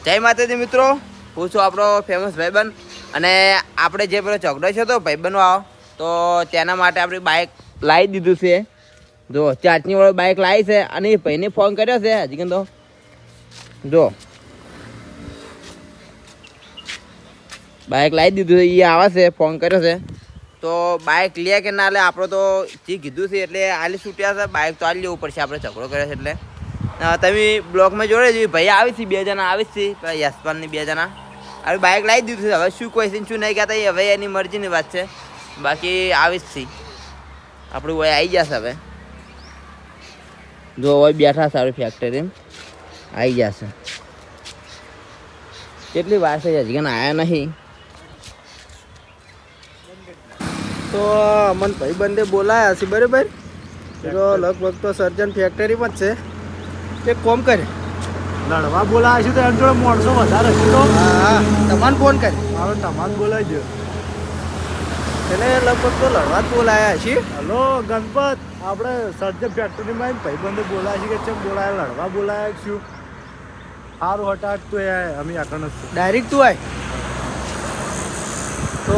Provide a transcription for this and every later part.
જય માતાજી મિત્રો, હું છું આપણો ફેમસ ભાઈબંધ અને આપણે જે પેલો ઝઘડો છે તો ભાઈબંધનો આવો તો તેના માટે આપણી બાઇક લાવી દીધું છે. જો ચાર્જિંગ વાળો બાઇક લાવી છે અને એ ભાઈને ફોન કર્યો છે હજી કે તો જો બાઇક લાવી દીધું છે, એ આવે છે, ફોન કર્યો છે તો બાઇક લે કે ના લે આપણે તો જે કીધું છે એટલે આલી છૂટ્યા છે. બાઇક તો આલી લેવું પડશે, આપણે ઝઘડો કર્યો છે એટલે તમે બ્લોકમાં જોડે જ ભાઈ આવી છે, 2 જણા આવી છે, પેલા યશપાલની 2 જણા હવે બાઇક લાવી દીધું છે. હવે શું કોઈ છે શું નહીં કહેતા, હવે એની મરજીની વાત છે. બાકી આવી જ છે, આપણું હોય આવી જશે. હવે જો હોય બેઠા સારું ફેક્ટરી આવી જશે. કેટલી વાર છે હજી કે આવ્યા નહીં તો અમન ભાઈબંધે બોલાયા છે બરાબર. તો લગભગ તો સર્જન ફેક્ટરીમાં જ છે. એક કોમ કરે લડવા બોલાય છે તો એમ જોડે માણસો વધારે છે તો હા તમારે ફોન કરે હવે તમારે બોલાય છે. એને લગભગ તો લડવા જ બોલાયા છે. હલો ગણપત, આપણે સર્જન ફેક્ટરીમાં ભાઈબંધે બોલાય છે કે ચમ બોલાય, લડવા બોલાય શું? સારું હટાટ તો એ અમે આગળ નથી ડાયરેક્ટ તું આય તો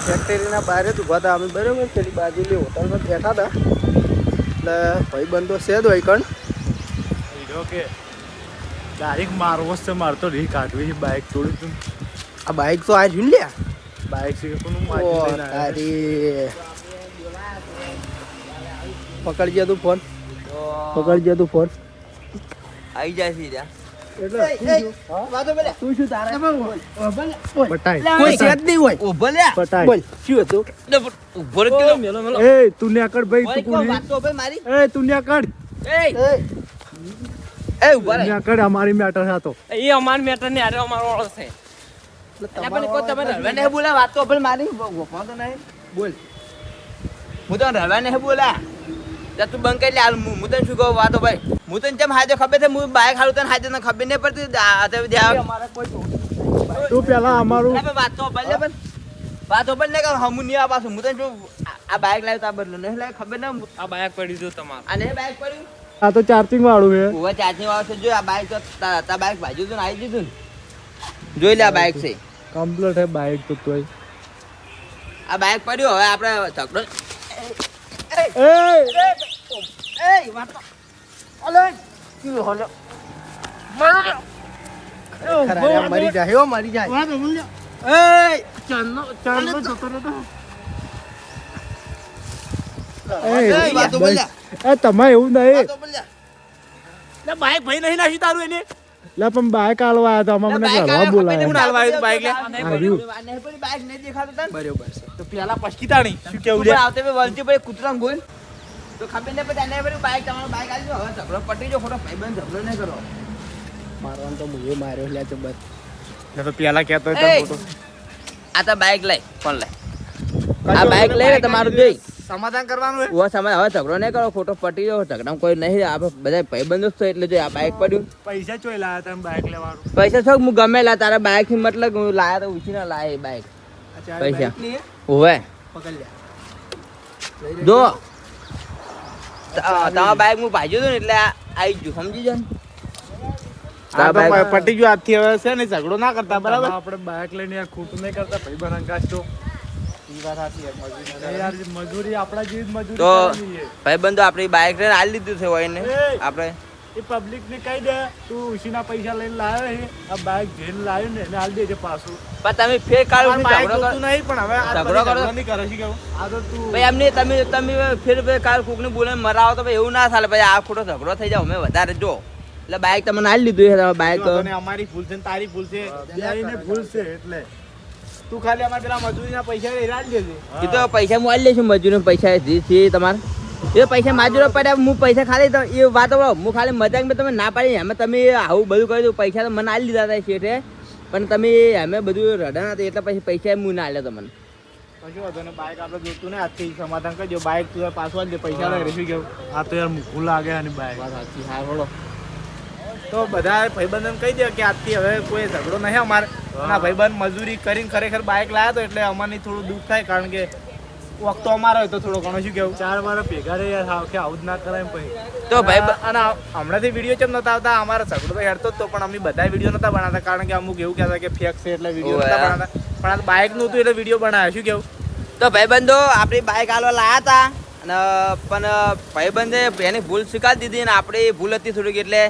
ફેક્ટરીના બહાર જ ઊભા હતા અમે બરાબર. પેલી બાજુની હોટલમાં બેઠા હતા એટલે ભાઈબંધો છે જ હોય કણ કે ડાયરેક્ટ મારવો છે, મારતો રીહ કાઢવી છે. બાઇક તોડી તું આ બાઇક તો આ જોઈ લ્યા બાઇક છે કોનું ઓ મારી તારી પકડજે તું ફોન, પકડજે તું ફોન. આવી જાય છે ત્યાં. તું શું તારે પટાઈ કોઈ સેજ નહીં હોય. ઉભો લે પટાઈ બોલ શું હતું? ઉભો રે કેલો મેલો મેલો એ તું નેકડ ભાઈ, તું કોની? વાત તો ભાઈ મારી એ તું નેકડ, એ ઉભો રે નેકડ અમારી મેટર છે તો એ અમાર મેટર ને આરે અમારો ઓળખ છે. એટલે પણ કોઈ તમે રડવા નહીં બોલા, વાત તો ભાઈ મારી ગોપા તો નહીં બોલ હું તો રડવા નહીં બોલા. ત્યાં તું બંધ કરી લે હાલ. હું તને શું કહું વાતો ભાઈ, હું તને જેમ હાજર ખબર છે, હું બાઇક હાલું તને હાજર ખબર નહીં પડતી. અમારા કોઈ તું પેલા અમારું વાત તો ભલે પણ વાત તો ને હમું નહીં આ પાછું. હું તને જો આ બાઇક લાવ્યું તો આ બદલો નહીં લાવ્યું ખબર ને આ બાયક પડી દો તમારે. આ નહીં બાઇક પડ્યું આ તો ચાર્જિંગ વાળું છે. ઓવા ચાર્જિંગ વાળો છે. જો આ બાઇક તો તા બાઇક ભાજુ તું આવી દીધું ને, જોઈ લે આ બાઇક છે. કમ્પ્લીટ હે બાઇક તો તોય. આ બાઇક પડ્યું. હવે આપણે ઝઘડો મરી જાય હો, મરી જાય. વાતો બોલ્યા એ તમે એવું નહીં વાતો બોલ્યા. બાઈક ભાઈ નહીં નાખી તારું એને. લે પણ બાઇક આલવા આવ્યા તો મને લડવા બોલાયા. હાલવાયું બાઈક લે. આવ્યું. બાઇક નહીં દેખાતું તને બરોબર છે. તો પેલા પછકીતાણી શું કેવું તું લે. આવતે ભાઈ વળતી ભાઈ કૂતરાને ગોલ તો ખબર નહીં પડે. એને ભાઈ બાઇક તમારો બાઇક આવી ગયો. હવે ઝઘડો પટી જો ખોટો ભાઈબંધ ઝઘડો નહીં કરો. મારવાનું તો મુએ માર્યો લે જબર. તો પેલા કહેતો આ તો બાઇક લઈ ફોન લઈ. આ બાઇક લઈને તમારું જોઈ સમાધાન કરવાનું ઓ સમય હવે ઝઘડો નહીં કરો, ખોટો પટી જાવ. ઝઘડા કોઈ નહીં, આપણે બધા ભાઈબંધો જ છો એટલે જો આ બાઇક પડ્યું. પૈસા ચોઈ લાયા તમે બાઇક લેવાનું? પૈસા છો હું ગમે લા તારા બાઇક થી મતલબ હું લાયા તો ઉછી ના લાય બાઇક પૈસા હોવે પકડ લે. જો તમારા બાઇક હું ભાજ્યું હતું ને એટલે આવી ગયું, સમજી જાય પટી ગયું આજથી. હવે છે ને ઝઘડો ના કરતા બરાબર. આપણે બાઇક લઈને યાર ખોટું નહીં કરતા ભાઈ બનાંગાશ તો યાર મજૂરી આપણા જેવી જ મજૂરી તો કરવાની છે. ભાઈબંધો આપણી બાઇક લઈને આલી દીધું છે હોય ને આપણે. એ પબ્લિક ને કહી દે તું ઉસીના પૈસા લઈને લાવ્યો છે, આ બાઇક જેને લાવ્યો ને એને હાલ દેજે પાછું. પણ તમે ફેર કાઢો ઝઘડો કરો નહીં પણ હવે ઝઘડો કરો નહીં કરે છે કેવું. આ તો તું ભાઈ એમને તમે ફેર કાલ કોકને બોલે મરાવો તો ભાઈ એવું ના ચાલે. ભાઈ આ ખોટો ઝઘડો થઈ જાવ અમે વધારે જો એટલે બાઇક તમને આલી દીધું છે. તમે બાઇક અમારી ભૂલ છે ને તારી ભૂલ છે. બેયને ભૂલ છે એટલે તું ખાલી અમારે પેલા મજૂરીના પૈસા રાજ દેજે. એ તો પૈસા હું આલી લઈશું. મજૂરી પૈસા જે છે તમારે એ પૈસા માજૂરો પડ્યા. હું પૈસા ખાલી તો એ વાત હું ખાલી મજાક મેં તમે ના પાડી. અમે તમે આવું બધું કરી દઉં. પૈસા તો મને આલી દીધા હતા શેઠે, પણ તમે અમે બધું રડા હતા એટલે પછી પૈસા હું ના આલ્યા તમને. કશું વાંધો નહીં. બાઇક આપણે જોતું ને આજથી સમાધાન કરજો. બાઇક તું પાછું આલી દે, પૈસા લઈ રહેશું કેવું. આ તો યાર મૂકું લાગે આની બાઇક. સાચી હા બોલો. તો બધા ભાઈબંધોને કહી દે કે આજથી હવે કોઈ ઝઘડો નહીં અમારે. ના ભાઈબંધ મજૂરી કરીને ખરેખર બાઇક લાવ્યા તો એટલે અમને થોડું દુઃખ થાય, કારણ કે વખતો અમારો હોય તો થોડો ઘણો શું કેવું 4 મારા ભેગા રે યાર કે આવું જ ના કરાય પછી. તો ભાઈ અને હમણાંથી વિડીયો કેમ નતા આવતા અમારો ઝઘડો તો હેડતો જ તો પણ અમે બધા વિડીયો નતા બનાવતા કારણ કે અમુક એવું કહેતા કે ફેક છે એટલે વિડીયો ઓવે. નતા બનાવતા પણ આ બાઇક નું હતું એટલે વિડીયો બનાવ્યો શું કેવું તો ભાઈબંધો આપણી બાઇક હાલવા લાયા હતા અને પણ ભાઈબંધે એની ભૂલ સ્વીકારી દીધી અને આપણી ભૂલ હતી થોડીક એટલે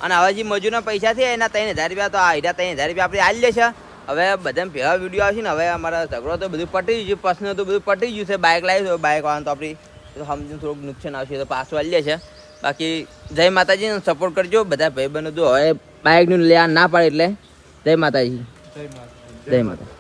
અને હવે જે મજૂરના પૈસા છે એના 3,000 રૂપિયા તો આ 3,000 રૂપિયા આપણે આલી લેશે. હવે બધાને ભેગા વિડીયો આવશે ને હવે અમારા ઝઘડો તો બધું પટી ગયું પ્રશ્ન તો બધું પટી ગયું છે. બાઇક લાવી તો બાઇક વાળા તો આપણી સમજીને થોડુંક નુકસાન આવશે તો પાછું આલી લેશે. બાકી જય માતાજીને સપોર્ટ કરજો બધા ભાઈબંધો. તો હવે બાઇકનું લે ના પાડે એટલે જય માતાજી. જય માતા. જય માતા.